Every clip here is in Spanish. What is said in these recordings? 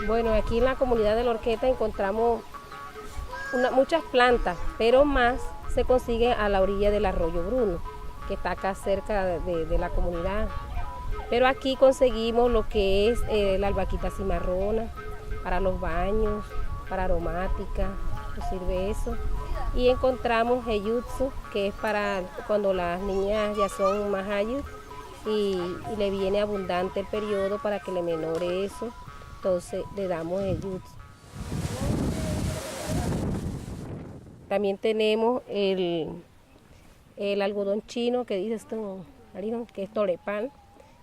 Bueno, aquí en la comunidad de La Horqueta encontramos muchas plantas, pero más se consigue a la orilla del arroyo Bruno, que está acá cerca de la comunidad. Pero aquí conseguimos lo que es la albahaquita cimarrona, para los baños, para aromática, nos sirve eso. Y encontramos heyutsu, que es para cuando las niñas ya son más ayus y le viene abundante el periodo para que le menore eso, entonces le damos heyutsu. También tenemos el algodón chino que dice esto, que es torepan,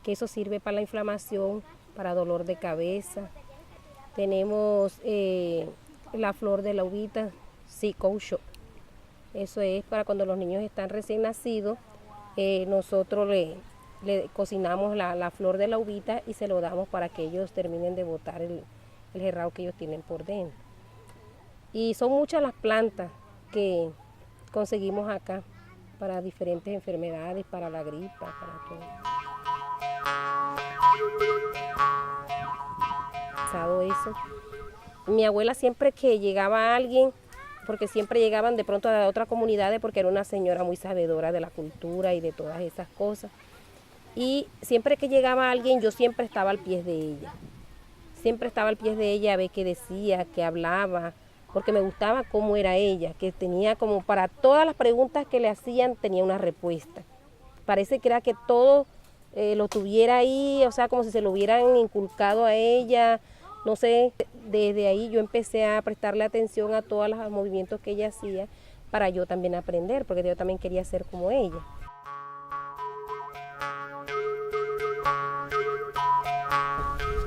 que eso sirve para la inflamación, para dolor de cabeza. Tenemos la flor de la uvita, sicoucho. Eso es para cuando los niños están recién nacidos, nosotros le cocinamos la flor de la uvita y se lo damos para que ellos terminen de botar el jerrao que ellos tienen por dentro. Y son muchas las plantas que conseguimos acá para diferentes enfermedades, para la gripa, para todo eso. Mi abuela siempre que llegaba alguien, porque siempre llegaban de pronto a otras comunidades porque era una señora muy sabedora de la cultura y de todas esas cosas. Y siempre que llegaba alguien yo siempre estaba al pie de ella. Siempre estaba al pie de ella a ver qué decía, qué hablaba, porque me gustaba cómo era ella, que tenía como para todas las preguntas que le hacían tenía una respuesta. Parece que era que todo lo tuviera ahí, o sea, como si se lo hubieran inculcado a ella, no sé. Desde ahí yo empecé a prestarle atención a todos los movimientos que ella hacía para yo también aprender, porque yo también quería ser como ella.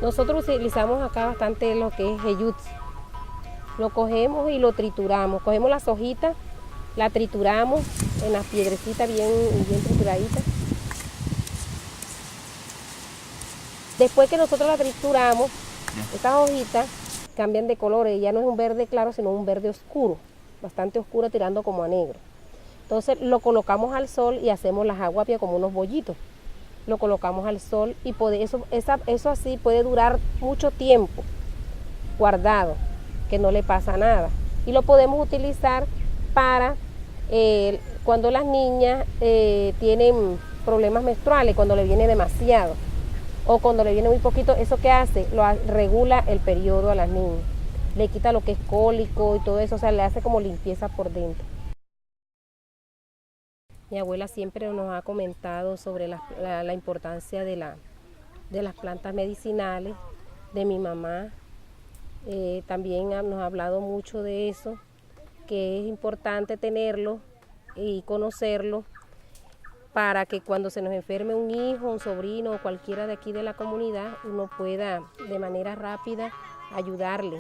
Nosotros utilizamos acá bastante lo que es heyutsu. Lo cogemos y lo trituramos. Cogemos las hojitas, la trituramos en las piedrecitas bien trituraditas. Después que nosotros la trituramos, estas hojitas cambian de colores, ya no es un verde claro, sino un verde oscuro, bastante oscuro tirando como a negro. Entonces lo colocamos al sol y hacemos las aguapias como unos bollitos. Lo colocamos al sol y eso así puede durar mucho tiempo guardado, que no le pasa nada. Y lo podemos utilizar para cuando las niñas tienen problemas menstruales, cuando le viene demasiado o cuando le viene muy poquito. Eso que hace, regula el periodo a las niñas, le quita lo que es cólico y todo eso, o sea, le hace como limpieza por dentro. Mi abuela siempre nos ha comentado sobre la importancia de las plantas medicinales, de mi mamá. También nos ha hablado mucho de eso, que es importante tenerlo y conocerlo para que cuando se nos enferme un hijo, un sobrino o cualquiera de aquí de la comunidad, uno pueda de manera rápida ayudarle.